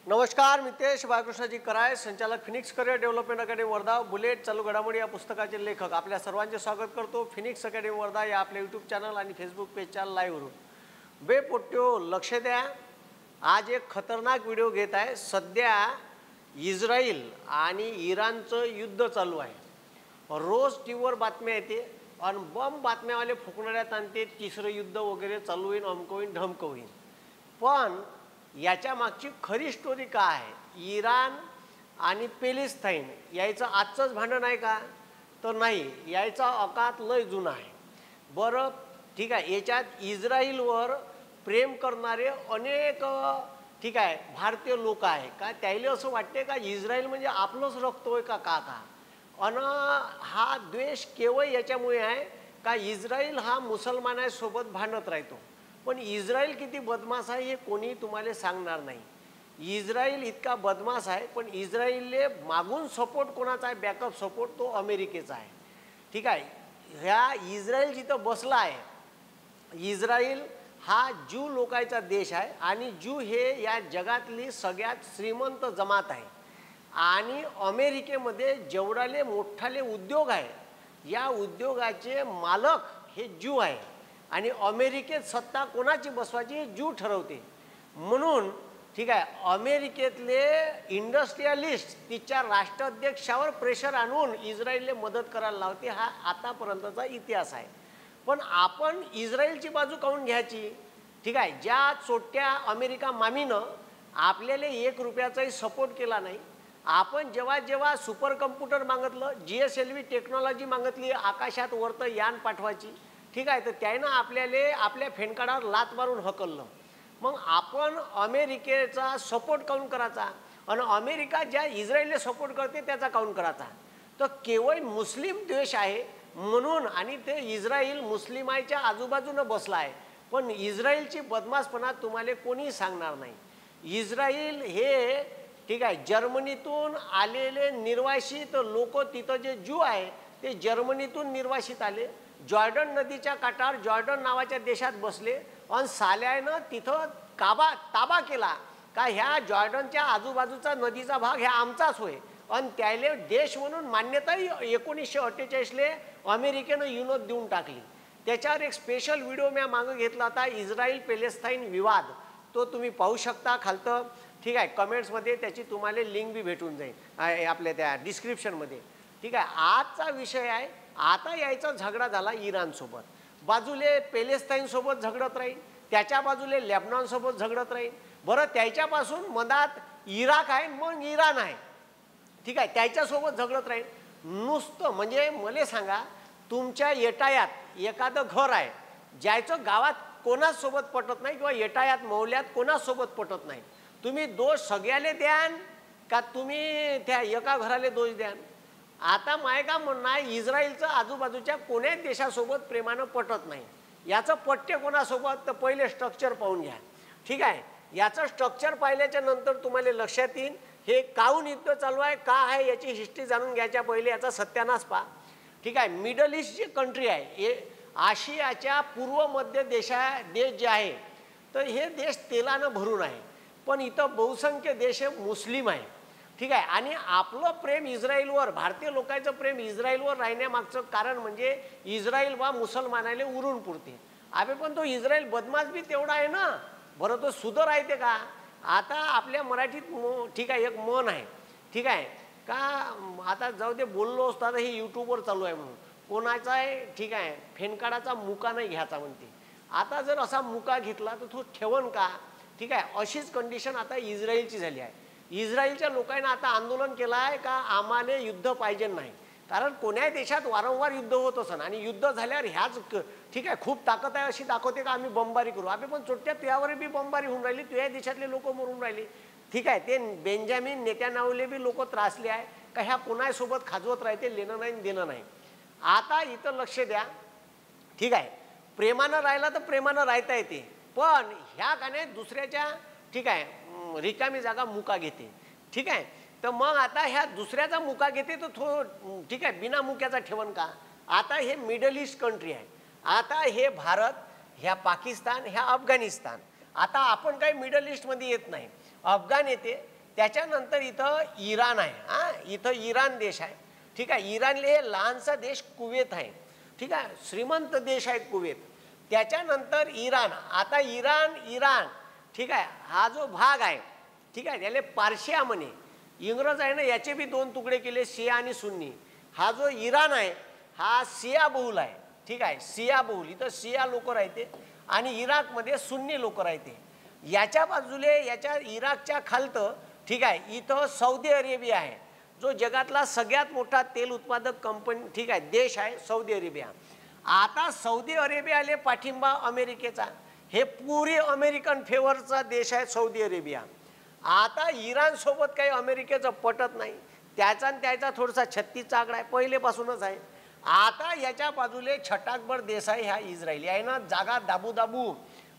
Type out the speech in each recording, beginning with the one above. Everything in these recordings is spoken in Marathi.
नमस्कार, मितेश बाळकृष्णाजी कराय, संचालक Phoenix career development academy Wardha, bullet चालू घडामोडी या पुस्तकाचे लेखक आपल्या सर्वांचे स्वागत करतो. फिनिक्स अकॅडमी वर्धा या आपल्या यूट्यूब चॅनल आणि फेसबुक पेजच्या लाईव्हवरून. बेपोट्यो लक्ष द्या, आज एक खतरनाक व्हिडिओ घेत आहे. सध्या इस्रायल आणि इराणचं युद्ध चालू आहे. रोज टीव्हीवर बातम्या येते आणि बम बातम्यावाले फुकणाऱ्यात आणते, तिसरं युद्ध वगैरे चालू होईल, अमकं होईल, ढमकं होईल. पण याच्या मागची खरी स्टोरी काय आहे? इराण आणि पॅलेस्टाईन यायचं आजचंच भांडण आहे का? तर नाही, यायचा अकात लय जुना आहे. बरं ठीक आहे, याच्यात इस्रायलवर प्रेम करणारे अनेक ठीक आहे भारतीय लोक आहे का? त्याला असं वाटते का इस्रायल म्हणजे आपलंच रक्त होय का का? अन हा द्वेष केवळ याच्यामुळे आहे का इस्रायल हा मुसलमानांसोबत भांडत राहतो. पण इस्रायल किती बदमाश आहे हे कोणी तुम्हाला सांगणार नाही. इस्रायल इतका बदमाश आहे, पण इस्रायलले मागून सपोर्ट कोणाचा आहे? बॅकअप सपोर्ट तो अमेरिकेचा आहे. ठीक आहे, ह्या इस्रायल जिथं बसला आहे, इस्रायल हा ज्यू लोकांचा देश आहे आणि ज्यू हे या जगातली सगळ्यात श्रीमंत जमात आहे. आणि अमेरिकेमध्ये जेवढाले मोठाले उद्योग आहे, या उद्योगाचे मालक हे ज्यू आहे आणि अमेरिकेत सत्ता कोणाची बसवायची हे ज्यू ठरवते. म्हणून ठीक आहे, अमेरिकेतले इंडस्ट्रियलिस्ट तिच्या राष्ट्राध्यक्षावर प्रेशर आणून इस्रायलला मदत करायला लावते. हा आतापर्यंतचा इतिहास आहे. पण आपण इस्रायलची बाजू काऊन घ्यायची? ठीक आहे, ज्या चोट्या अमेरिका मामीनं आपल्याला 1 रुपयाचाही सपोर्ट केला नाही. आपण जेव्हा जेव्हा सुपर कम्प्युटर मागितलं, GSLV टेक्नॉलॉजी मागितली, आकाशात वरतं यान पाठवायची, ठीक आहे, तर त्यानं आपल्याला आपल्या फेनकाडावर लात मारून हकललं. मग आपण अमेरिकेचा सपोर्ट काऊन करायचा आणि अमेरिका ज्या इस्रायलला सपोर्ट करते त्याचा काऊन करायचा? तर केवळ मुस्लिम द्वेष आहे म्हणून. आणि ते इस्रायल मुस्लिमाच्या आजूबाजूनं बसला आहे. पण इस्रायलची बदमाशपणा तुम्हाला कोणी सांगणार नाही. इस्रायल हे ठीक आहे जर्मनीतून आलेले निर्वासित लोक, तिथं जे ज्यू आहे ते जर्मनीतून निर्वासित आले, जॉर्डन नदीच्या काठावर जॉर्डन नावाच्या देशात बसले आणि साल्यानं तिथं ताबा केला का ह्या जॉर्डनच्या आजूबाजूचा नदीचा भाग ह्या आमचाच होय. आणि त्याला देश म्हणून मान्यताही 1948ले अमेरिकेनं युनोत देऊन टाकली. त्याच्यावर एक स्पेशल व्हिडिओ मी मागं घेतला होता, इस्रायल पॅलेस्टाईन विवाद. तो तुम्ही पाहू शकता खालतं, ठीक आहे, कमेंट्समध्ये त्याची तुम्हाला लिंक बी भेटून जाईल आपल्या त्या डिस्क्रिप्शनमध्ये. ठीक आहे, आजचा विषय आहे. आता यायचा झगडा झाला इराणसोबत, बाजूले पॅलेस्टाईनसोबत झगडत राहील, त्याच्या बाजूले लेबनॉनसोबत झगडत राहील. बरं त्याच्यापासून मधात इराक आहे, मग इराण आहे, ठीक आहे, त्याच्यासोबत झगडत राहील. नुसतं म्हणजे मला सांगा, तुमच्या येटायात एखादं घर आहे ज्याचं गावात कोणासोबत पटत नाही किंवा येटायात मौल्यात कोणासोबत पटत नाही, तुम्ही दोष सगळ्याले द्यान का तुम्ही त्या एका घराले दोष द्यान? आता माय का म्हणणं आहे, इस्रायलचं आजूबाजूच्या कोण्याच देशासोबत प्रेमानं पटत नाही. याचं पट्टे कोणासोबत? तर पहिले स्ट्रक्चर पाहून घ्या. ठीक आहे, याचं स्ट्रक्चर पाहिल्याच्या नंतर तुम्हाला लक्षात येईल हे काहून युद्ध चालू आहे, का आहे, याची हिस्ट्री जाणून घ्यायच्या पहिले याचा सत्यानाश पहा. ठीक आहे, मिडल ईस्ट जी कंट्री आहे, हे आशियाच्या पूर्व मध्य देश जे आहे, तर हे देश तेलानं भरून आहे. पण इथं बहुसंख्य देश मुस्लिम आहे. ठीक आहे, आणि आपलं प्रेम इस्रायलवर, भारतीय लोकांचं प्रेम इस्रायलवर राहण्यामागचं कारण म्हणजे इस्रायल वा मुसलमानाला उरून पुरते. अबे पण तो इस्रायल बदमाश बी तेवढा आहे ना. बरं तो सुधर आहे ते का? आता आपल्या मराठीत ठीक आहे एक मन आहे, ठीक आहे का, आता जाऊ दे बोललो असतो, आता हे यूट्यूबवर चालू आहे म्हणून कोणाचा आहे, ठीक आहे, फेनकाडाचा मुका नाही घ्यायचा म्हणते. आता जर असा मुका घेतला तर तो ठेवण का? ठीक आहे, अशीच कंडिशन आता इस्रायलची झाली आहे. इस्रायलच्या लोकांना आता आंदोलन केलं आहे का आम्हाला युद्ध पाहिजे नाही, कारण कोण्याही देशात वारंवार युद्ध होत असन आणि युद्ध झाल्यावर ह्याच ठीक आहे खूप ताकद आहे अशी दाखवते का आम्ही बंबारी करू. आम्ही पण चोट्या तुझ्यावर बी बंबारी होऊन राहिली, तुझ्या देशातले लोक मरून राहिले. ठीक आहे, ते बेंजामिन नेत्यानाहूले बी लोक त्रासले आहे का ह्या कोणासोबत खाजवत राहते, लेणं नाही देणं नाही. आता इथं लक्ष द्या. ठीक आहे, प्रेमानं राहिला तर प्रेमानं राहता येते, पण ह्या गाण्यात दुसऱ्याच्या ठीक आहे रिकामी जागा मुका घेते. ठीक आहे, तर मग आता ह्या दुसऱ्याचा मुका घेते तर ठीक आहे बिना मुक्याचा ठेवण का? आता हे मिडल ईस्ट कंट्री आहे. आता हे भारत, ह्या पाकिस्तान, ह्या अफगाणिस्तान, आता आपण काही मिडल ईस्टमध्ये येत नाही, अफगाण येते, त्याच्यानंतर इथं इराण आहे, हां इथं इराण देश आहे, ठीक आहे. इराणले हे लहानसा देश कुवेत आहे, ठीक आहे, श्रीमंत देश आहे कुवेत. त्याच्यानंतर इराण, आता इराण ठीक आहे, हा जो भाग आहे ठीक आहे त्याला पारशिया म्हणे. इंग्रज आहे ना याचे बी दोन तुकडे केले, शिया आणि सुन्नी. हा जो इराण आहे हा शिया बहुल आहे, ठीक आहे, शिया बहुल. इथं शिया लोक राहते आणि इराकमध्ये सुन्नी लोक राहते. याच्या बाजूले याच्या इराकच्या खालतं ठीक आहे इथं सौदी अरेबिया आहे, जो जगातला सगळ्यात मोठा तेल उत्पादक कंपनी ठीक आहे देश आहे सौदी अरेबिया. आता सौदी अरेबियाले पाठिंबा अमेरिकेचा, हे पुरी अमेरिकन फेवरचा देश आहे सौदी अरेबिया. आता इराण सोबत काही अमेरिकेचं पटत नाही, त्याचा थोडासा 36 आकडा आहे पहिलेपासूनच आहे. आता याच्या बाजूले छटाकभर देश आहे ह्या इस्रायल आहे ना, जागा दाबू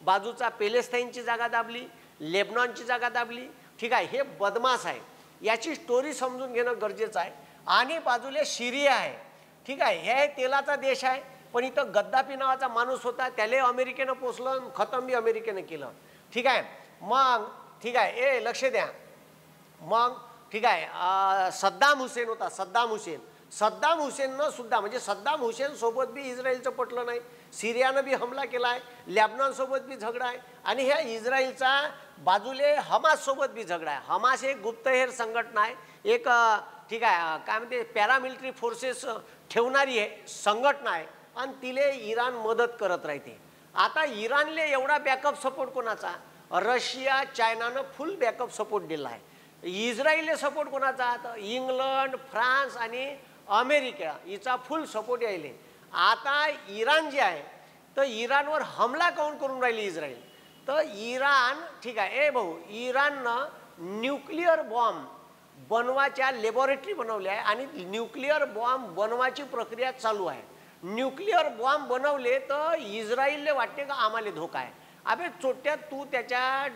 बाजूचा पॅलेस्टाईनची जागा दाबली, लेबनॉनची जागा दाबली, ठीक आहे. हे बदमाश आहे, याची स्टोरी समजून घेणं गरजेचं आहे. आणि बाजूले सिरिया आहे, ठीक आहे, हे तेलाचा देश आहे, पण इथं गद्दाफी नावाचा माणूस होता, त्याला अमेरिकेनं पोचलं, खतम बी अमेरिकेनं केलं, ठीक आहे. मग ठीक आहे लक्ष द्या, मग ठीक आहे सद्दाम हुसेन होता, सद्दाम हुसेननं सुद्धा म्हणजे सद्दाम हुसेन सोबत बी इस्रायलचं पटलं नाही, सिरियानं बी हमला केला आहे, लेबनॉन सोबत बी झगडा आहे, आणि ह्या इस्रायलचा बाजूले हमास सोबत बी झगडा आहे. हमास एक गुप्तहेर संघटना आहे, एक ठीक आहे काय म्हणते पॅरामिलिटरी फोर्सेस ठेवणारी आहे संघटना आहे, आणि तिले इराण मदत करत राहते. आता इराणले एवढा बॅकअप सपोर्ट कोणाचा, रशिया चायनानं फुल बॅकअप सपोर्ट दिला आहे. इस्रायलने सपोर्ट कोणाचा, तर इंग्लंड फ्रान्स आणि अमेरिका हिचा फुल सपोर्ट यायले. आता इराण जे आहे तर इराणवर हमला काऊन करून राहिली इस्रायल, तर इराण ठीक आहे भाऊ इराणनं न्यूक्लिअर बॉम्ब बनवायच्या लॅबोरेटरी बनवल्या आहे, आणि न्यूक्लिअर बॉम्ब बनवायची प्रक्रिया चालू आहे. न्यूक्लिअर बॉम्ब बनवले तर इस्रायलले वाटते का आम्हाला धोका आहे. अबे चोट्यात तू त्याच्या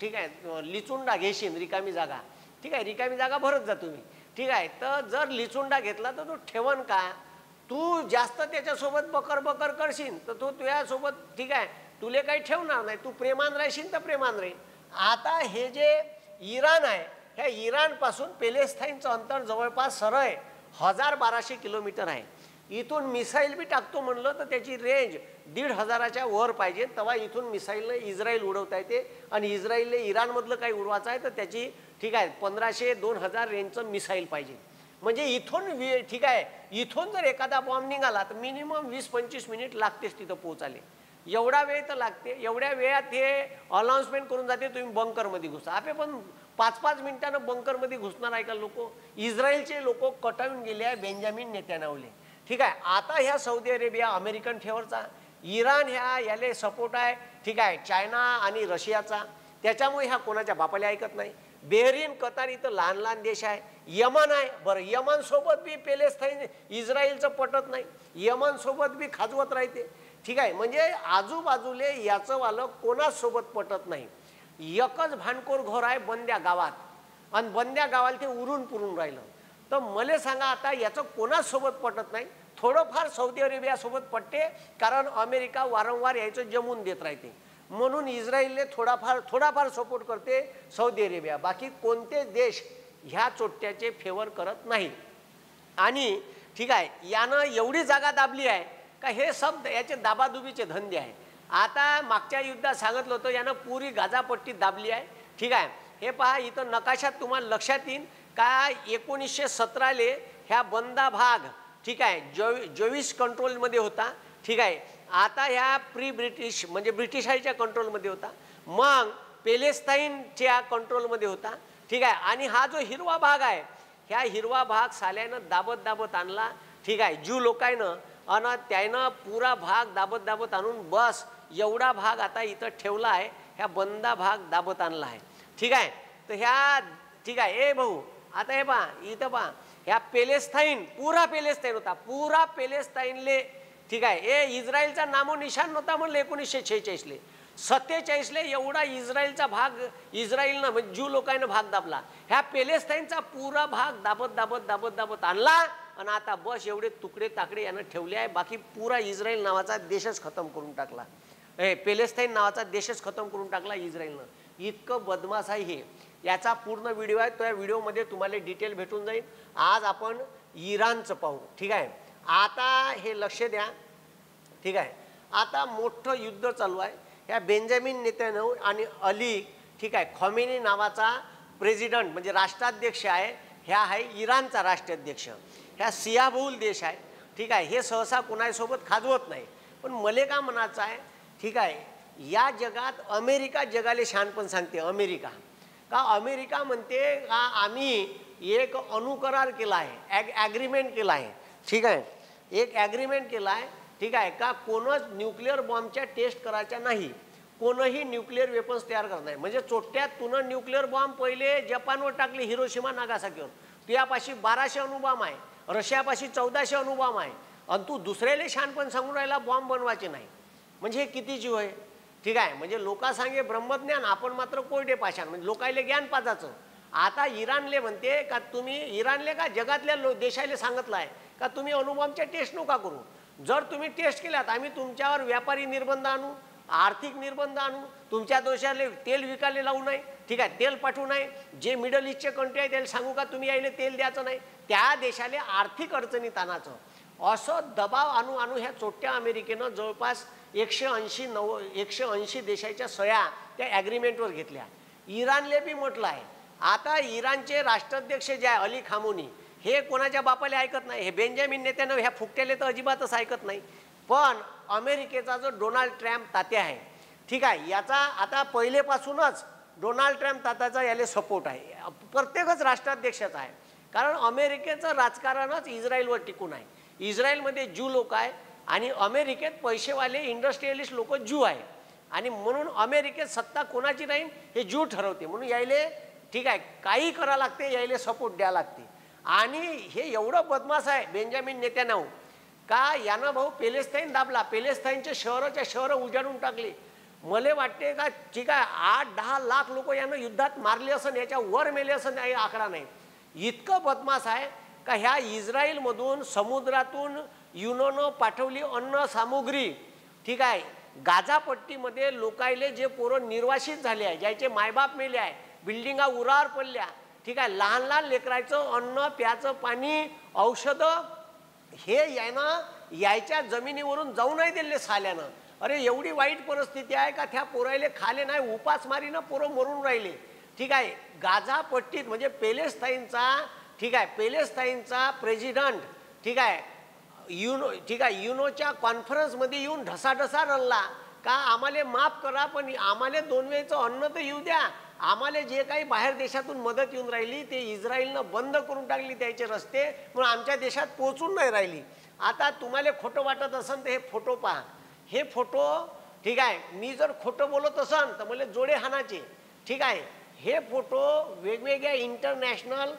ठीक आहे लिचुंडा घेशील रिकामी जागा, ठीक आहे रिकामी जागा भरत जा तुम्ही, ठीक आहे. तर जर लिचुंडा घेतला तर तो ठेवन का, तू जास्त त्याच्यासोबत बकर करशील तर तो तुझ्यासोबत ठीक आहे तुले काही ठेवणार नाही, तू प्रेमान राहशील तर प्रेमान राहील. आता हे जे इराण आहे ह्या इराणपासून पॅलेस्टाईनचं अंतर जवळपास सरळ 1200 किलोमीटर आहे. इथून मिसाईल बी टाकतो म्हणलं तर त्याची रेंज 1500च्या वर पाहिजे, तेव्हा इथून मिसाईलनं इस्रायल उडवता येते. आणि इस्रायलने इराणमधलं काही उडवायचं आहे तर त्याची ठीक आहे 1500-2000 रेंजचं मिसाईल पाहिजे. म्हणजे इथून ठीक आहे इथून जर एखादा बॉम्ब निघाला तर मिनिमम 20-25 मिनिट लागतेच तिथं पोहोचाले. एवढा वेळ तर लागते. एवढ्या वेळात हे अनाउन्समेंट करून जाते तुम्ही बंकरमध्ये घुसा. आपे पण 5-5 मिनिटानं बंकरमध्ये घुसणार आहे का लोक. इस्रायलचे लोक कटाळून गेले आहे बेंजामिन नेत्यानाहूले, ठीक आहे. आता ह्या सौदी अरेबिया अमेरिकन फेवरचा, इराण ह्या याले सपोर्ट आहे ठीक आहे चायना आणि रशियाचा, त्याच्यामुळे ह्या कोणाच्या बापाला ऐकत नाही. बेहरीन कतार इथं लहान लहान देश आहे. यमन आहे, बरं यमन सोबत बी पॅलेस्टाईन इस्रायलचं पटत नाही, यमन सोबत बी खाजवत राहते, ठीक आहे. म्हणजे आजूबाजूले याचं वालं कोणासोबत पटत नाही. एकच भांडखोर घोर आहे बंद्या गावात, आणि बंद्या गावाला ते उरून पुरून राहिलं. तर मला सांगा आता याचं कोणासोबत पटत नाही. थोडंफार सौदी अरेबियासोबत पटते, कारण अमेरिका वारंवार यायचं जमून देत राहते, म्हणून इस्रायलने थोडाफार सपोर्ट करते सौदी अरेबिया. बाकी कोणते देश ह्या चोट्ट्याचे फेवर करत नाही. आणि ठीक आहे यानं एवढी जागा दाबली आहे का हे सब याचे दाबादुबीचे धंदे आहे. आता मागच्या युद्धात सांगितलं होतं यानं पुरी गाजापट्टी दाबली आहे, ठीक आहे. हे पहा इथं नकाशात तुम्हाला लक्षात येईल का 1917ले ह्या बंदा भाग ठीक आहे ज्यूइश कंट्रोलमध्ये होता, ठीक आहे. आता ह्या प्री ब्रिटिश म्हणजे ब्रिटिशांच्या कंट्रोलमध्ये होता, मग पॅलेस्टाईनच्या कंट्रोलमध्ये होता, ठीक आहे. आणि हा जो हिरवा भाग आहे ह्या हिरवा भाग साल्यानं दाबत आणला, ठीक आहे ज्यू लोकांनं, आणि त्यानं पुरा भाग दाबत आणून बस एवढा भाग आता इथं ठेवला आहे. ह्या बंदा भाग दाबत आणला आहे, ठीक आहे. तर ह्या ठीक आहे भाऊ आता हे पहा इथं पहा ह्या पॅलेस्टाईन पुरा पॅलेस्टाईन होता, पुरा पॅलेस्टाईनले ठीक आहे इस्रायलचा नामो निशाण नव्हता म्हणलं 1946ले. 47ले एवढा इस्रायलचा भाग इस्रायलनं म्हणजे ज्यू लोकांना भाग दाबला. ह्या पॅलेस्टाईनचा पुरा भाग दाबत आणला, आणि आता बस एवढे तुकडे ताकडे यानं ठेवले आहे. बाकी पुरा इस्रायल नावाचा देशच खतम करून टाकला. पॅलेस्टाईन नावाचा देशच खतम करून टाकला इस्रायलनं. इतकं बदमाश आहे हे. याचा पूर्ण व्हिडिओ आहे, त्या व्हिडिओमध्ये तुम्हाला डिटेल भेटून जाईल. आज आपण इराणचं पाहू. ठीक आहे, आता हे लक्ष द्या. ठीक आहे, आता मोठं युद्ध चालू आहे. ह्या बेंजामिन नेतन्याहू आणि अली ठीक आहे खॉमेनी नावाचा प्रेसिडेंट म्हणजे राष्ट्राध्यक्ष आहे. ह्या आहे इराणचा राष्ट्राध्यक्ष. ह्या सियाबहुल देश आहे. ठीक आहे, हे सहसा कोणासोबत खाजवत नाही. पण मले का म्हणायचं आहे, ठीक आहे, या जगात अमेरिका जगाले शहाणपण सांगते. अमेरिका म्हणते का आम्ही एक अनुकरार केला आहे, ॲग्रीमेंट केला आहे. ठीक आहे, एक ॲग्रीमेंट केला आहे. ठीक आहे, का कोणच न्यूक्लिअर बॉम्बच्या टेस्ट करायच्या नाही, कोणही न्यूक्लिअर वेपन्स तयार करत नाही. म्हणजे चोट्यात तुनं न्यूक्लिअर बॉम्ब पहिले जपानवर टाकले, हिरोशिमा नागासाकीवर. तुझ्यापाशी 1200 अणुबॉम्ब आहे, रशियापाशी 1400 अणुबॉम्ब आहे, आणि तू दुसऱ्याला शहाणपण सांगून राहिला बॉम्ब बनवायचे नाही. म्हणजे हे किती जीव आहे. ठीक आहे, म्हणजे लोका सांगे ब्रह्मज्ञान, आपण मात्र कोरडे पाषाण. म्हणजे लोकायले ज्ञान पाजाचं. आता इराणले म्हणते का तुम्ही, इराणले का जगातल्या देशाले सांगितलं आहे का तुम्ही अणुबॉम्बच्या टेस्ट नका करू. जर तुम्ही टेस्ट केल्यात आम्ही तुमच्यावर व्यापारी निर्बंध आणू, आर्थिक निर्बंध आणू, तुमच्या देशाले तेल विकायला लावू नाही. ठीक आहे, तेल पाठवू नाही. जे मिडल ईस्टचे कंट्री आहे त्याला सांगू का तुम्ही यायले तेल द्यायचं नाही, त्या देशाले आर्थिक अडचणीत आणायचं. असं दबाव आणू आणू ह्या चोट्या अमेरिकेनं जवळपास 180 देशाच्या सह्या त्या ॲग्रीमेंटवर घेतल्या. इराणले बी म्हटलं आहे. आता इराणचे राष्ट्राध्यक्ष जे आहे अली खामोनी, हे कोणाच्या बापाला ऐकत नाही. हे बेंजामिन नेतन्याहू ह्या फुकट्याले तर अजिबातच ऐकत नाही. पण अमेरिकेचा जो डोनाल्ड ट्रम्प तात्या आहे, ठीक आहे, याचा आता पहिलेपासूनच डोनाल्ड ट्रम्प तात्याचा याले सपोर्ट आहे. प्रत्येकच राष्ट्राध्यक्षाचा आहे. कारण अमेरिकेचं राजकारणच इस्रायलवर टिकून आहे. इस्रायलमध्ये ज्यू लोक आहे आणि अमेरिकेत पैसेवाले इंडस्ट्रियलिस्ट लोक ज्यू आहे. आणि म्हणून अमेरिकेत सत्ता कोणाची राहील हे ज्यू ठरवते. म्हणून यायले ठीक आहे काही करा लागते, यायले सपोर्ट द्या लागते. आणि हे एवढं बदमाश आहे बेंजामिन नेतन्याहू का यानं भाऊ पॅलेस्टाईन दाबला, पॅलेस्टाईनचे शहरं उजाडून टाकले. मला वाटते का ठीक आहे 8-10 लाख लोक यानं युद्धात मारले असन, याच्या वर मेले असन, काही आकडा नाही. इतकं बदमाश आहे का ह्या इस्रायलमधून समुद्रातून युनोनं पाठवली अन्न सामुग्री. ठीक आहे, गाझापट्टीमध्ये लोकायले जे पोरं निर्वासित झाले आहे, ज्याचे मायबाप मेले आहे, बिल्डिंगा उरावर पडल्या. ठीक आहे, लहान लहान लेकरायचं अन्न, प्याचं पाणी, औषधं हे यानं यायच्या जमिनीवरून जाऊ नाही दिले साल्यानं. अरे एवढी वाईट परिस्थिती आहे का त्या पोरायले खाले नाही, उपासमारीनं पोरं मरून राहिले. ठीक आहे, गाझापट्टीत म्हणजे पॅलेस्टाईनचा ठीक आहे पॅलेस्टाईनचा प्रेसिडेंट ठीक आहे युनोच्या कॉन्फरन्समध्ये येऊन ढसाढसा रडला का आम्हाला माफ करा, पण आम्हाला 2 वेळचं अन्न तर येऊ द्या. आम्हाला जे काही बाहेर देशातून मदत येऊन राहिली ते इस्रायलनं बंद करून टाकली त्याचे रस्ते, म्हणून आमच्या देशात पोहोचून नाही राहिली. आता तुम्हाला खोटं वाटत असेल तर हे फोटो पहा. हे फोटो ठीक आहे, मी जर खोटं बोलत असेल तर मला जोडे हाणाचे. ठीक आहे, हे फोटो वेगवेगळ्या इंटरनॅशनल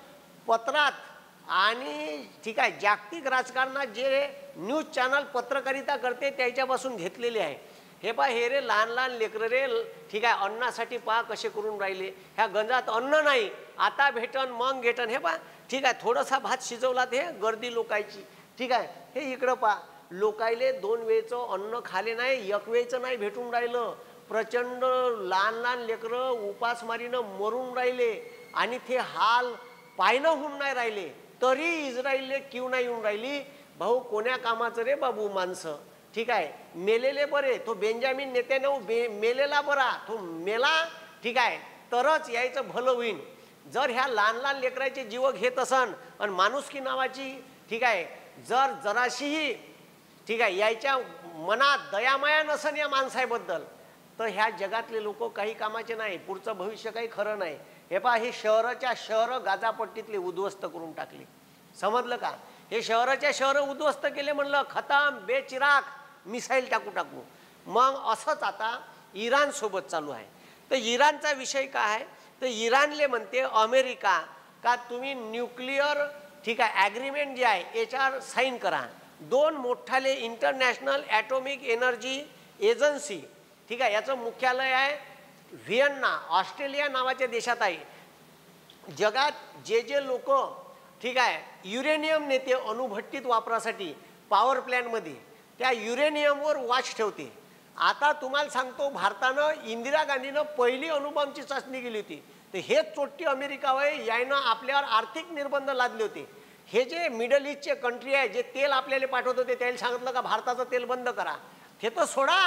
पत्रात आणि ठीक आहे जागतिक राजकारणात जे न्यूज चॅनल पत्रकारिता करते त्याच्यापासून घेतलेले आहे. हे पहा, हे रे लहान लहान लेकरं रे ठीक आहे अन्नासाठी पहा कसे करून राहिले. ह्या गंजात अन्न नाही, आता भेटन मग घेटन. हे पहा ठीक आहे, थोडासा भात शिजवला ते गर्दी लोकायची. ठीक आहे, हे इकडं पहा, लोकायले 2 वेळचं अन्न खाले नाही, 1 वेळचं नाही भेटून राहिलं. प्रचंड लहान लहान लेकरं उपासमारीनं मरून राहिले आणि ते हाल पायनं होऊन नाही राहिले. तरी इस्रायलले क्यू नाही येऊन राहिली. भाऊ कोण्या कामाचं रे बाबू माणसं. ठीक आहे, मेलेले बरे, तो बेंजामिन नेतन्याहू मेलेला बरा, तो मेला ठीक आहे तरच यायचं भलं होईन. जर ह्या लहान लहान लेकराचे जीव घेत असन आणि माणुसकी नावाची ठीक आहे जर जराशीही ठीक आहे यायच्या मनात दयामाया नसन या माणसाबद्दल, तर ह्या जगातले लोक काही कामाचे नाही. पुढचं भविष्य काही खरं नाही. हे पहा, हे शहराच्या शहरं गाझापट्टीतले उद्ध्वस्त करून टाकले. समजलं का? हे शहराच्या शहरं उद्ध्वस्त केले म्हणलं खतम, बेचिराग मिसाईल टाकू. मग असंच आता इराणसोबत चालू आहे. तर इराणचा विषय काय आहे, तर इराणले म्हणते अमेरिका का तुम्ही न्यूक्लिअर ठीक आहे ॲग्रीमेंट जे आहे याच्यावर साईन करा. 2 मोठाले इंटरनॅशनल ॲटॉमिक एनर्जी एजन्सी ठीक आहे याचं मुख्यालय आहे व्हिएन्ना, ऑस्ट्रेलिया नावाच्या देशात आहे. जगात जे लोक ठीक आहे युरेनियम नेते अणुभट्टीत वापरासाठी पॉवर प्लॅनमध्ये त्या युरेनियमवर वॉच ठेवते. आता तुम्हाला सांगतो, भारतानं इंदिरा गांधीनं पहिली अणुबॉम्बची चाचणी केली होती, तर हेच चोट्टी अमेरिका वय यानं आपल्यावर आर्थिक निर्बंध लादले होते. हे जे मिडल ईस्टचे कंट्री आहे, जे तेल आपल्याला पाठवत होते, त्याला सांगितलं का भारताचं तेल बंद करा. हे तर सोडा,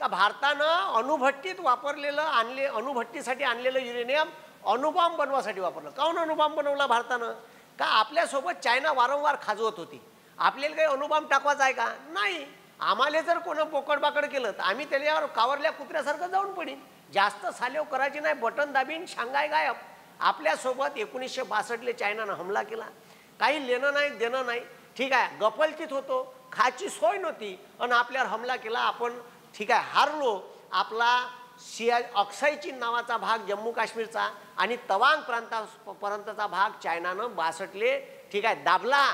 का भारतानं अणुभट्टीत वापरलेलं अणुभट्टीसाठी आणलेलं युरेनियम अणुबॉम्ब बनवासाठी वापरलं. काहून अणुबॉम्ब बनवला भारतानं? का आपल्यासोबत चायना वारंवार खाजवत होती. आपल्याला काही अणुबॉम्ब टाकवायचा आहे का? नाही. आम्हाला जर कोण पोकडबाकड केलं तर आम्ही त्याच्यावर कावरल्या कुत्र्यासारखं जाऊन पडीन. जास्त सालेव करायची नाही, बटन दाबीन, शांघाय गायब. आपल्यासोबत 1962 चायनानं हमला केला. काही लेणं नाही देणं नाही, ठीक आहे, गफलतीत होतो, खायची सोय नव्हती आणि आपल्यावर हमला केला. आपण ठीक आहे हारलो. आपला अक्साई चीन नावाचा भाग जम्मू काश्मीरचा आणि तवांग प्रांतापर्यंतचा भाग चायनानं 62 ठीक आहे दाबला.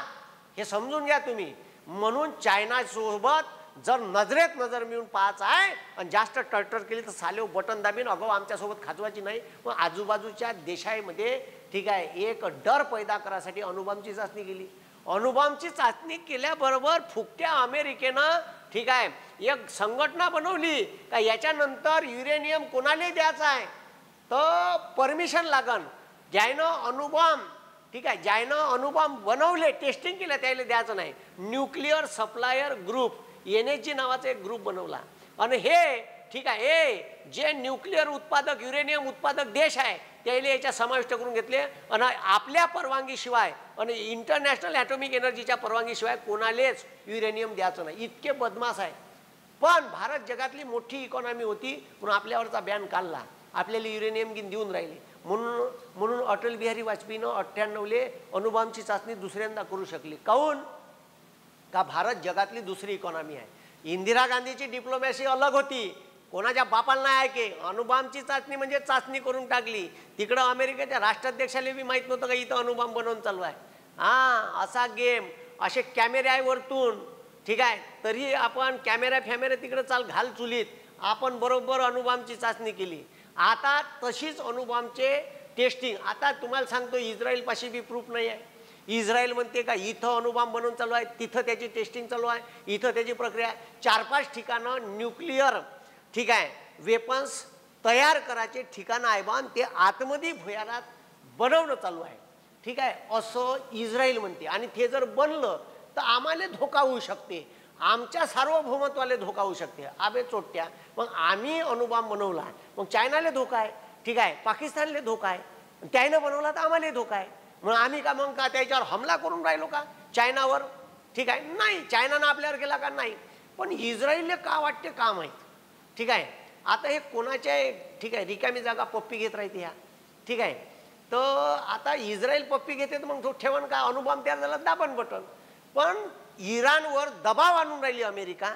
हे समजून घ्या तुम्ही. म्हणून चायनासोबत जर नजरेत नजर मिळून पाहायचं आहे आणि जास्त टर्टर केली तर सालेव बटन दाबीन, अगो आमच्यासोबत खाजवायची नाही. मग आजूबाजूच्या देशामध्ये ठीक आहे एक डर पैदा करायसाठी अणुबॉम्बची चाचणी केली. अणुबॉम्बची चाचणी केल्याबरोबर फुकट्या अमेरिकेनं ठीक आहे एक संघटना बनवली का याच्यानंतर युरेनियम कोणाला द्यायचं आहे तर परमिशन लागन. ज्यानं अणुबॉम्ब ठीक आहे ज्यानं अणुबॉम्ब बनवले, टेस्टिंग केलं, त्याला द्यायचं नाही. न्यूक्लिअर सप्लायर ग्रुप NSG नावाचा एक ग्रुप बनवला आणि हे ठीक आहे हे जे न्यूक्लिअर उत्पादक युरेनियम उत्पादक देश आहे त्याला याच्या समाविष्ट करून घेतले आणि आपल्या परवानगीशिवाय आणि इंटरनॅशनल ॲटॉमिक एनर्जीच्या परवानगीशिवाय कोणालाच युरेनियम द्यायचं नाही. इतके बदमाश आहे. पण भारत जगातली मोठी इकॉनॉमी होती म्हणून आपल्यावरचा बॅन काढला. आपल्याला युरेनियम देऊन राहिले. म्हणून अटल बिहारी वाजपेयीनं 98ले अणुबॉम्बची चाचणी दुसऱ्यांदा करू शकली. काहून? का भारत जगातली दुसरी इकॉनॉमी आहे. इंदिरा गांधीची डिप्लोमॅसी अलग होती, कोणाच्या बापाला नाही ऐके. अणुबॉम्बची चाचणी म्हणजे चाचणी करून टाकली. तिकडं अमेरिकेच्या राष्ट्राध्यक्षाला बी माहीत नव्हतं का इथं अणुबॉम्ब बनवून चालू आहे. असा गेम, असे कॅमेरे आहे वरतून ठीक आहे, तरी आपण कॅमेरा तिकडे घाल चुलीत. आपण बरोबर अणुबॉम्बची चाचणी केली. आता तशीच अणुबॉम्बचे टेस्टिंग. आता तुम्हाला सांगतो इस्रायलपाशी बी प्रूफ नाही आहे. इस्रायल म्हणते का इथं अणुबॉम्ब बनवून चालू आहे, तिथं त्याची टेस्टिंग चालू आहे, इथं त्याची प्रक्रिया. 4-5 ठिकाणं न्यूक्लिअर ठीक आहे वेपन्स तयार करायचे ठिकाणं आहे बा, ते आतमध्ये भुयारात बनवणं चालू आहे ठीक आहे असं इस्रायल म्हणते. आणि ते जर बनलं तर आम्हाला धोका होऊ शकते, आमच्या सार्वभौमत्वाला धोका होऊ शकते. आबे चोट्ट्या, मग आम्ही अणुबॉम्ब बनवला मग चायनाला धोका आहे ठीक आहे, पाकिस्तानला धोका आहे, त्यानं बनवला तर आम्हाला धोका आहे. मग आम्ही का मग का त्याच्यावर हमला करून राहिलो का चायनावर? ठीक आहे नाही, चायनानं आपल्यावर केला का? नाही. पण इस्रायलला का वाटते का माहीत ठीक आहे. आता हे कोणाच्या ठीक आहे रिकामी जागा पप्पी घेत राहते ह्या ठीक आहे. तर आता इस्रायल पप्पी घेते तर मग तो ठेवण का अणुबॉम्ब तयार झाला दाबण बटन. पण इराणवर दबाव आणून राहिली अमेरिका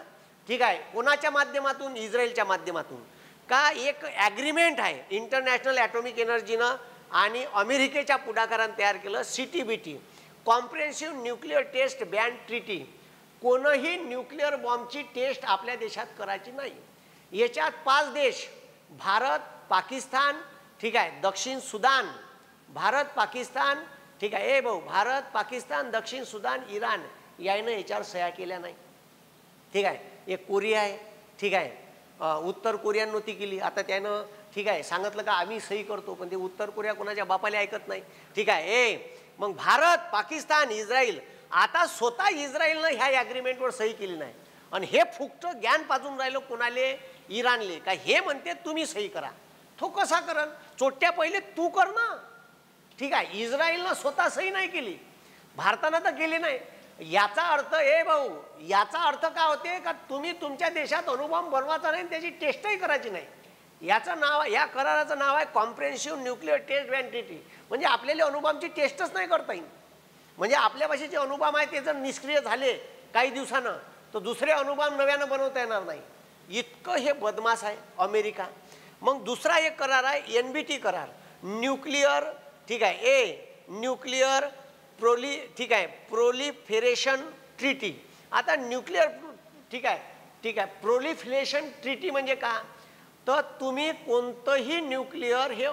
ठीक आहे. कोणाच्या माध्यमातून? इस्रायलच्या माध्यमातून. का एक ॲग्रीमेंट आहे इंटरनॅशनल ॲटॉमिक एनर्जीनं आणि अमेरिकेच्या पुढाकारानं तयार केलं, CTBT comprehensive nuclear test ban treaty. कोणही न्यूक्लिअर बॉम्बची टेस्ट आपल्या देशात करायची नाही. याच्यात 5 देश भारत, पाकिस्तान ठीक आहे, दक्षिण सुदान, भारत पाकिस्तान ठीक आहे भारत पाकिस्तान दक्षिण सुदान इराण यानं याच्यावर सह्या केल्या नाही ठीक आहे. एक कोरिया आहे ठीक आहे, उत्तर कोरियानं नव्हती केली. आता त्यानं ठीक आहे सांगितलं का आम्ही सही करतो, पण ते उत्तर कोरिया कोणाच्या बापाला ऐकत नाही ठीक आहे. मग भारत, पाकिस्तान, इस्रायल. आता स्वतः इस्रायलनं ह्या ॲग्रीमेंटवर सही केली नाही आणि हे फुकटं ज्ञान पाजून राहिलं कोणाले? इराणले. का हे म्हणते तुम्ही सही करा. तो कसा करन? चोट्ट्या पहिले तू कर ना ठीक आहे. इस्रायलनं स्वतः सही नाही केली, भारतानं तर केली नाही. याचा अर्थ याचा अर्थ काय होते का तुम्ही तुमच्या देशात अणुबॉम्ब बनवायचा नाही, त्याची टेस्टही करायची नाही. याचं नाव, या कराराचं नाव आहे comprehensive nuclear test ban treaty. म्हणजे आपल्याला अणुबॉम्बची टेस्टच नाही करता येईल. म्हणजे आपल्यापाशी जे अणुबॉम्ब आहे ते जर निष्क्रिय झाले काही दिवसानं तर दुसरे अणुबॉम्ब नव्यानं बनवता येणार नाही. इतकं हे बदमाश आहे अमेरिका. मग दुसरा एक करार आहे NPT करार, न्यूक्लिअर ठीक आहे न्यूक्लिअर प्रोलिफेरेशन ट्रीटी. आता न्यूक्लिअर ठीक आहे प्रोलिफरेशन ट्रीटी म्हणजे का? तर तुम्ही कोणतंही न्यूक्लिअर हे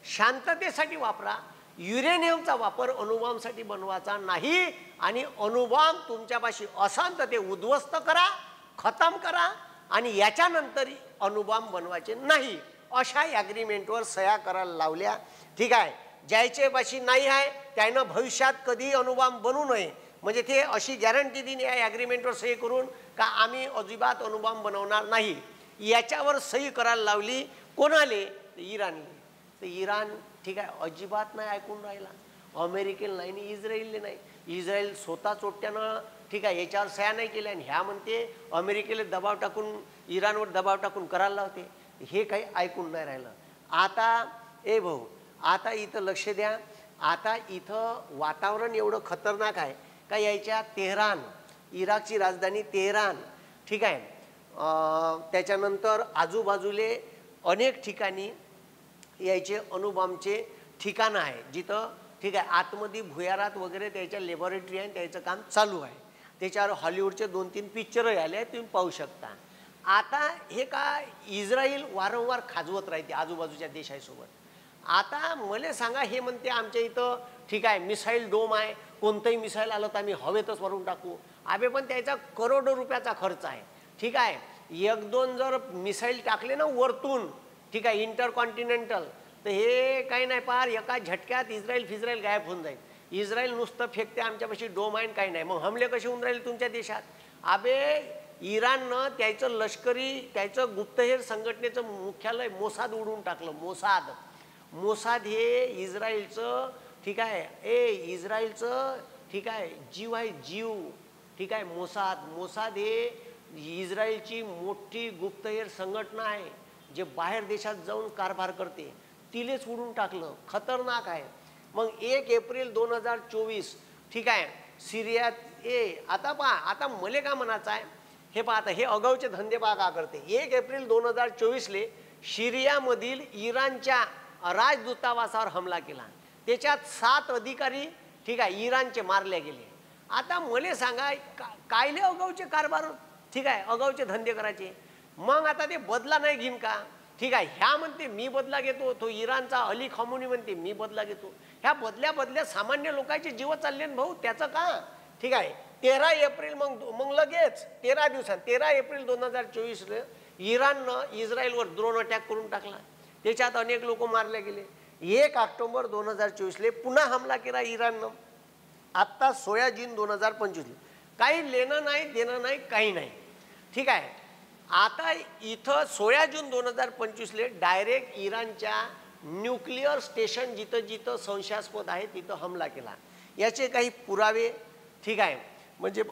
शांततेसाठी वापरा, युरेनियमचा वापर अणुबॉम्बसाठी बनवायचा नाही. आणि अणुबॉम्ब तुमच्यापाशी असन तर ते उद्ध्वस्त करा, खतम करा आणि याच्यानंतर अणुबॉम्ब बनवायचे नाही अशा ॲग्रीमेंटवर सह्या करायला लावल्या. ठीक आहे. ज्याचे पाशी नाही आहे त्यानं भविष्यात कधी अणुबॉम्ब बनवू नये म्हणजे ते अशी गॅरंटी दिली या ॲग्रीमेंटवर सही करून का आम्ही अजिबात अणुबॉम्ब बनवणार नाही. याच्यावर सही करायला लावली कोणाले? इराणले. तर इराण ठीक आहे अजिबात नाही ऐकून राहिला. अमेरिकेला नाही आणि इस्रायलले नाही. इस्रायल स्वतः चोट्यानं ठीक आहे याच्यावर सह्या नाही केल्या आणि ह्या म्हणते अमेरिकेला दबाव टाकून इराणवर दबाव टाकून करायला लावते. हे काही ऐकून नाही राहिलं. आता ए भाऊ आता इथं लक्ष द्या. आता इथं वातावरण एवढं खतरनाक आहे का याच्या तेहरान इराकची राजधानी तेहरान ठीक आहे त्याच्यानंतर आजूबाजूले अनेक ठिकाणी यायचे अणुबॉम्बचे ठिकाणं आहे जिथं ठीक आहे आतमध्ये भुयारात वगैरे त्याच्या लॅबोरेटरी आहे त्याचं काम चालू आहे. त्याच्यावर हॉलिवूडचे 2-3 पिक्चरही आले आहेत तुम्ही पाहू शकता. आता हे का इस्रायल वारंवार खाजवत राहते आजूबाजूच्या देशासोबत. आता मला सांगा हे म्हणते आमच्या इथं ठीक आहे मिसाईल डोम आहे कोणतंही मिसाईल आलं तर आम्ही हवेतच वरून टाकू. अबे पण त्याचा करोडो रुपयाचा खर्च आहे. ठीक आहे. 1-2 जर मिसाईल टाकले ना वरतून ठीक आहे इंटरकॉन्टिनेंटल तर हे काही नाही पार एका झटक्यात इस्रायल गायब होऊन जाईल. इस्रायल नुसतं फेकते आमच्यापाशी डोम आहे काही नाही. मग हमले कसे होऊन राहिले तुमच्या देशात? अबे इराणनं त्याचं लष्करी त्याचं गुप्तहेर संघटनेचं मुख्यालय मोसाद उडवून टाकलं. मोसाद हे इस्रायलचं ठीक आहे इस्रायलचं ठीक आहे जीव आहे जीव ठीक आहे. मोसाद हे इस्रायलची मोठी गुप्तहेर संघटना आहे जे बाहेर देशात जाऊन कारभार करते. तिलेच उडून टाकलं. खतरनाक आहे. मग 1 एप्रिल 2024 ठीक आहे सिरियात आता पहा आता मले का म्हणायचं आहे हे पहा आता हे अगाऊचे धंदे पहा का करते. 1 एप्रिल 2024 सिरियामधील इराणच्या राजदूतावासावर हमला केला. त्याच्यात 7 अधिकारी ठीक आहे इराणचे मारले गेले. आता मले सांगा कायले अगाऊचे कारभार ठीक आहे अगाऊचे धंदे करायचे. मग आता ते बदला नाही घेईन का? ठीक आहे ह्या म्हणते मी बदला घेतो तो इराणचा अली खमेनी म्हणते मी बदला घेतो. ह्या बदल्या सामान्य लोकांचे जीव चालले भाऊ त्याचं का? ठीक आहे 13 एप्रिल मग लगेच 13 दिवसात 13 एप्रिल 2024 इराणनं इस्रायलवर ड्रोन अटॅक करून टाकला. त्याच्यात अनेक लोक मारले गेले. 1 ऑक्टोबर 2024 पुन्हा हमला केला इराणनं. आत्ता 16 जून 2025 काही लेणं नाही देणं नाही काही नाही. ठीक आहे. आता इथं 16 जून 2025 डायरेक्ट इराणच्या न्यूक्लिअर स्टेशन जिथं संशयास्पद आहे तिथं हमला केला. याचे काही पुरावे ठीक आहे म्हणजे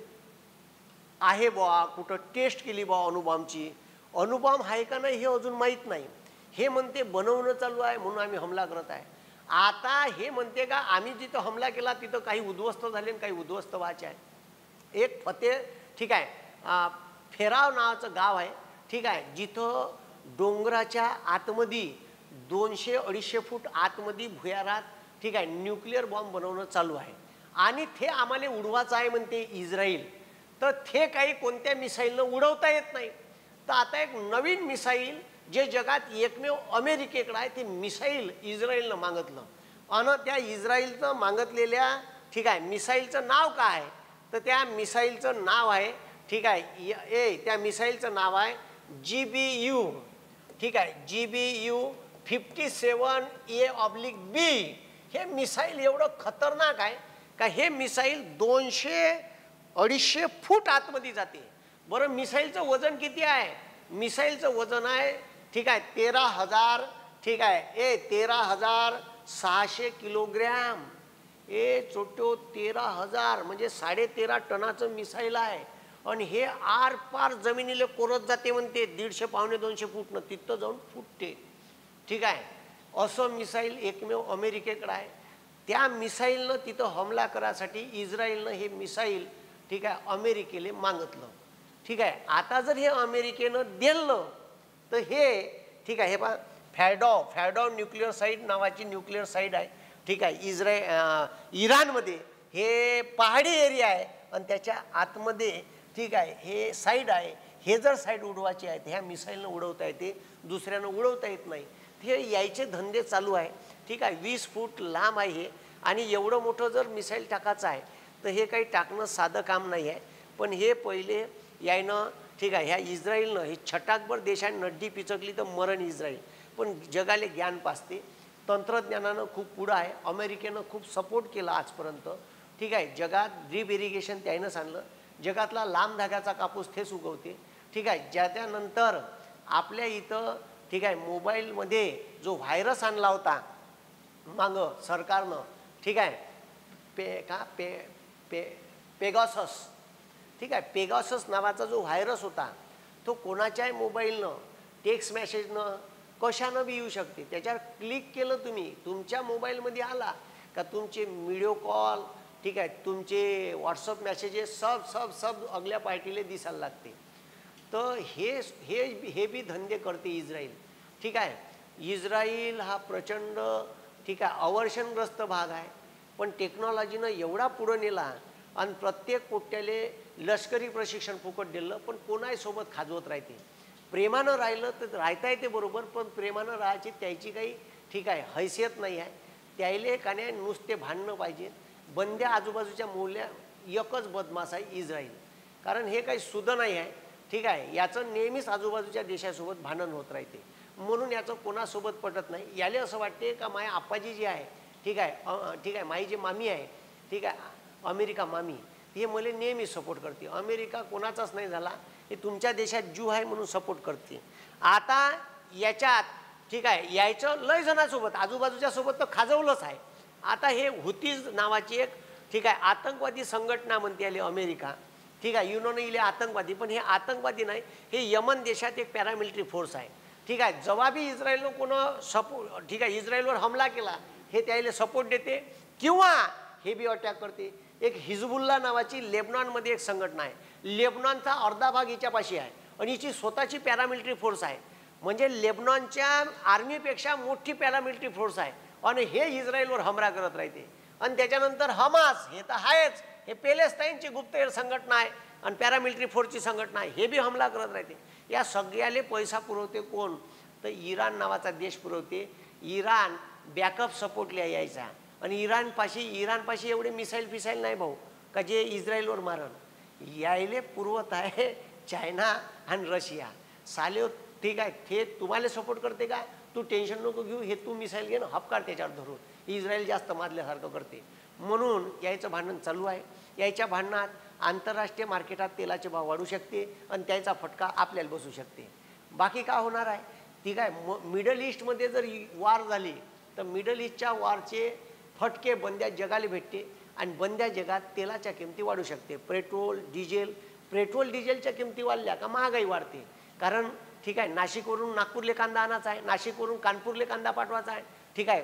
आहे बुवा कुठं टेस्ट केली बुवा अणुबॉम्बची. अणुबॉम्ब आहे का नाही हे अजून माहीत नाही. हे म्हणते बनवणं चालू आहे म्हणून आम्ही हमला करत आहे. आता हे म्हणते का आम्ही जिथं हमला केला तिथं काही उद्ध्वस्त झाले आणि काही उद्ध्वस्त व्हायचे आहे. एक फतेह ठीक आहे फेराव नावाचं गाव आहे ठीक आहे जिथं डोंगराच्या आतमध्ये 200-250 फूट आतमध्ये भुयारात ठीक आहे न्यूक्लिअर बॉम्ब बनवणं चालू आहे आणि ते आम्हाला उडवायचं आहे म्हणते इस्रायल. तर ते काही कोणत्या मिसाईलनं उडवता येत नाही. तर आता एक नवीन मिसाईल जे जगात एकमेव अमेरिकेकडे आहे ते मिसाईल इस्रायलनं मागितलं आणि त्या इस्रायलनं मागितलेल्या ठीक आहे मिसाईलचं नाव काय आहे? तर त्या मिसाईलचं नाव आहे ठीक आहे त्या मिसाईलचं नाव आहे GBU ठीक आहे GBU 57A/B. हे मिसाईल एवढं खतरनाक आहे का हे मिसाईल 200-250 फूट आतमध्ये जाते. बरं मिसाईलचं वजन किती आहे? मिसाईलचं वजन आहे ठीक आहे 13,000 ठीक आहे 13,600 किलोग्रॅम. चोट्यो 13,000 म्हणजे 13.5 टनाचं मिसाईल आहे आणि हे आर पार जमिनीला कोरत जाते म्हणते 150-200 फूटनं तिथं जाऊन फुटते. ठीक आहे. असं मिसाईल एकमेव अमेरिकेकडे आहे. त्या मिसाईलनं तिथं हमला करायसाठी इस्रायलनं हे मिसाईल ठीक आहे अमेरिकेला मागितलं. ठीक आहे. आता जर हे अमेरिकेनं दिलं तर हे ठीक आहे हे पहा फॅडॉ न्यूक्लिअर साईट नावाची न्यूक्लिअर साईट आहे ठीक आहे इराणमध्ये. हे पहाडी एरिया आहे आणि त्याच्या आतमध्ये ठीक आहे हे साईड आहे. हे जर साईड उडवायची आहे ह्या मिसाईलनं उडवता येते दुसऱ्यानं उडवता येत नाही. हे यायचे धंदे चालू आहे. ठीक आहे 20 फूट लांब आहे हे आणि एवढं मोठं जर मिसाईल टाकायचं आहे तर हे काही टाकणं साधं काम नाही आहे. पण हे पहिले यायनं ठीक आहे, ह्या इस्रायलनं हे छटाकभर देशाने नड्डी पिचकली तर मरण इस्रायल. पण जगाले ज्ञान पाचते, तंत्रज्ञानानं खूप पुढं आहे. अमेरिकेनं खूप सपोर्ट केला आजपर्यंत. ठीक आहे, जगात ड्रीप इरिगेशन त्यानं आणलं. जगातला लांब धाग्याचा कापूस तेच उगवते. ठीक आहे, ज्याच्यानंतर आपल्या इथं ठीक आहे मोबाईलमध्ये जो व्हायरस आणला होता मागं सरकारनं, ठीक आहे, पेगासस, ठीक आहे, पेगासस नावाचा जो व्हायरस होता तो कोणाच्याही मोबाईलनं टेक्स्ट मेसेजनं कशानं बी येऊ शकते. त्याच्यावर क्लिक केलं तुम्ही, तुमच्या मोबाईलमध्ये आला का तुमचे व्हिडिओ कॉल, ठीक आहे, तुमचे व्हॉट्सअप मेसेजेस सब अगल्या पार्टीला दिसायला लागते. तर हे बी धंदे करते इस्रायल. ठीक आहे, इस्रायल हा प्रचंड ठीक आहे अवर्षणग्रस्त भाग आहे. पण टेक्नॉलॉजीनं एवढा पुढं नेला आणि प्रत्येक पोट्याले लष्करी प्रशिक्षण फुकट दिलं, पण कोणाही सोबत खाजवत राहते. प्रेमानं राहिलं तर राहता येते बरोबर, पण प्रेमानं राहायची त्याची काही ठीक आहे हैसियत नाही आहे. त्याईले का नाही नुसते भांडणं पाहिजे. बंद्या आजूबाजूच्या मूल्या एकच बदमाश आहे इस्रायल, कारण हे काही सुद्ध नाही आहे. ठीक आहे, याचं नेहमीच आजूबाजूच्या देशासोबत भांडण होत राहते, म्हणून याचं कोणासोबत पटत नाही. याले असं वाटते का माय आप्पाजी जी आहे, ठीक आहे, माई जी मामी आहे, ठीक आहे, अमेरिका मामी, हे मला नेहमी सपोर्ट करते. अमेरिका कोणाचाच नाही झाला, हे तुमच्या देशात ज्यू आहे म्हणून सपोर्ट करते. आता याच्यात ठीक आहे यायचं लय जणांसोबत आजूबाजूच्या सोबत तर खाजवलंच आहे. आता हे हुतीज नावाची एक ठीक आहे आतंकवादी संघटना म्हणते आली अमेरिका. ठीक आहे, युनोने इले आतंकवादी, पण हे आतंकवादी नाही, हे यमन देशात एक पॅरामिलिटरी फोर्स आहे. ठीक आहे, जेव्हा बी इस्रायलनं कोणा सपोर्ट ठीक आहे इस्रायलवर हमला केला हे त्याला सपोर्ट देते किंवा हे बी अटॅक करते. एक हिजबुल्ला नावाची लेबनॉनमध्ये एक संघटना आहे. लेबनॉनचा अर्धा भाग हिच्यापाशी आहे आणि हिची स्वतःची पॅरामिलिटरी फोर्स आहे. म्हणजे लेबनॉनच्या आर्मीपेक्षा मोठी पॅरामिलिटरी फोर्स आहे आणि हे इस्रायलवर हमला करत राहते. आणि त्याच्यानंतर हमास हे तर आहेच, हे पॅलेस्टाईनची गुप्तहेर संघटना आहे आणि पॅरामिलिटरी फोर्सची संघटना आहे, हे बी हमला करत राहते. या सगळ्याले पैसा पुरवते कोण, तर इराण नावाचा देश पुरवते. इराण बॅकअप सपोर्टला यायचा आणि इराणपाशी एवढे मिसाईल नाही भाऊ का जे इस्रायलवर मारण. यायले पुरवत आहे चायना आणि रशिया. साले ठीक आहे, ते तुम्हाला सपोर्ट करते का, तू टेन्शन नको घेऊ, हे तू मिसाईल घे ना हपकार त्याच्यावर धरून. इस्रायल जास्त माजल्यासारखं करते, म्हणून यायचं भांडण चालू आहे. यायच्या भांडणात आंतरराष्ट्रीय मार्केटात तेलाचे भाव वाढू शकते आणि त्याचा फटका आपल्याला बसू शकते. बाकी काय होणार आहे, ठीक आहे. मिडल ईस्टमध्ये जर वार झाली तर मिडल ईस्टच्या वारचे फटके बंद्या जगाला भेटते आणि बंद्या जगात तेलाच्या किमती वाढू शकते. पेट्रोल डिझेलच्या किमती वाढल्या का महागाई वाढते. कारण ठीक आहे नाशिकवरून नागपूरले कांदा आणायचा आहे, नाशिकवरून कानपूरले कांदा पाठवायचा आहे. ठीक आहे,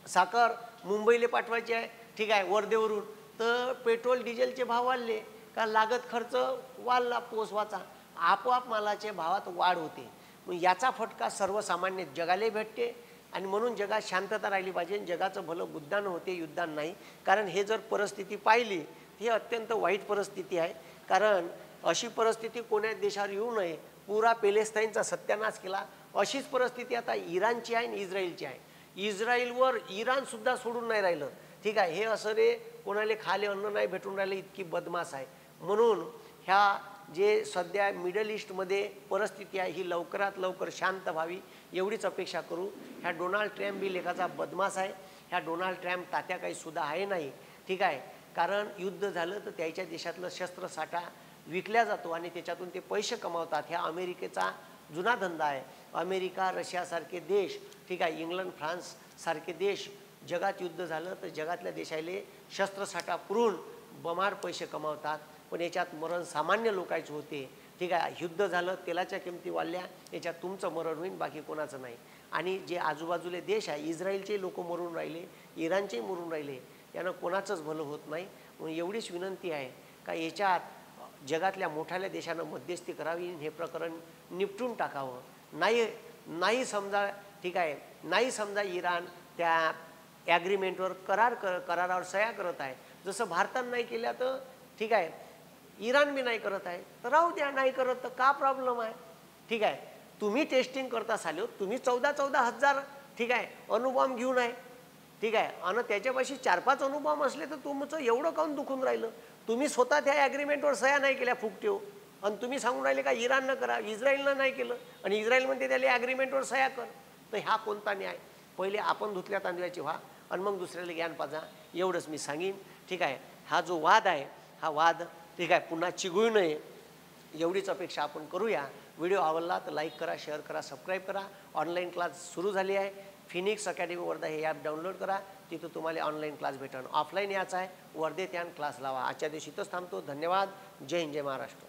साखर मुंबईला पाठवायची आहे, ठीक आहे, वर्धेवरून. तर पेट्रोल डिझेलचे भाव वाढले का लागत खर्च वाढला पोचवाचा, आपोआप मालाच्या भावात वाढ होते. मग याचा फटका सर्वसामान्य जगाला भेटते आणि म्हणून जगात शांतता राहिली पाहिजे. जगाचं भलं बुद्धानं होते, युद्धानं नाही. कारण हे जर परिस्थिती पाहिली ही अत्यंत वाईट परिस्थिती आहे. कारण अशी परिस्थिती कोण्या देशावर येऊ नये. पुरा पॅलेस्टाईनचा सत्यानाश केला. अशीच परिस्थिती आता इराणची आहे आणि इस्रायलची आहे. इस्रायलवर इराणसुद्धा सोडून नाही राहिलं. ठीक आहे, हे असं रे कोणाला खाले अन्न नाही भेटून राहिलं इतकी बदमाश आहे. म्हणून ह्या जे सध्या मिडल ईस्टमध्ये परिस्थिती आहे ही लवकरात लवकर शांत व्हावी एवढीच अपेक्षा करू. ह्या डोनाल्ड ट्रम्प बी लेखाचा बदमाश आहे. ह्या डोनाल्ड ट्रम्प तात्या काही सुद्धा आहे नाही. ठीक आहे, कारण युद्ध झालं तर त्याच्या देशातलं शस्त्रसाठा विकल्या जातो आणि त्याच्यातून ते पैसे कमावतात. ह्या अमेरिकेचा जुना धंदा आहे. अमेरिका रशियासारखे देश, ठीक आहे, इंग्लंड फ्रान्स सारखे देश जगात युद्ध झालं तर जगातल्या देशाले शस्त्रसाठा पुरवून बमार पैसे कमावतात. पण याच्यात मरण सामान्य लोकांचे होते. ठीक आहे, युद्ध झालं तेलाच्या किमती वाढल्या, याच्यात तुमचं मरण होईल, बाकी कोणाचं नाही. आणि जे आजूबाजूले देश आहे इस्रायलचे लोक मरून राहिले, इराणचेही मरून राहिले, यानं कोणाचंच भलं होत नाही. म्हणून एवढीच विनंती आहे का याच्यात जगातल्या मोठ्याल्या देशानं मध्यस्थी करावी, हे प्रकरण निपटून टाकावं. नाही समजा ठीक आहे, नाही समजा इराण त्या ॲग्रीमेंटवर करारावर सह्या करत आहे, जसं भारतानं नाही केल्या तर ठीक आहे इराण बी नाही करत आहे, तर राहू द्या. नाही करत तर का प्रॉब्लेम आहे. ठीक आहे, तुम्ही टेस्टिंग करता साले, तुम्ही 14,000 ठीक आहे अणुबॉम्ब घेऊन आहे. ठीक आहे, आणि त्याच्यापाशी 4-5 अणुबॉम्ब असले तर तुमचं एवढं काऊन दुखून राहिलं. तुम्ही स्वतः त्या ॲग्रीमेंटवर सह्या नाही केल्या फुकट्यो. आणि तुम्ही सांगून राहिले का इराणनं करा, इस्रायलनं नाही केलं आणि इस्रायल म्हणते त्याला ॲग्रीमेंटवर सह्या कर. तर हा कोणता न्याय? पहिले आपण धुतल्या तांदळाची व्हा आणि मग दुसऱ्याला ज्ञान पाजा, एवढंच मी सांगीन. ठीक आहे, हा जो वाद आहे हा वाद ठीक आहे पुन्हा चिघळू नये एवढीच अपेक्षा आपण करूया. व्हिडिओ आवडला तर लाईक करा, शेअर करा, सबस्क्राईब करा. ऑनलाईन क्लास सुरू झाली आहे. फिनिक्स अकॅडमी वर्धा हे ॲप डाउनलोड करा, तिथं तुम्हाला ऑनलाईन क्लास भेटन. ऑफलाईन यायचं आहे वर्धेत यान क्लास लावा. आजच्या दिवशी इथंच थांबतो. धन्यवाद. जय हिंद, जय महाराष्ट्र.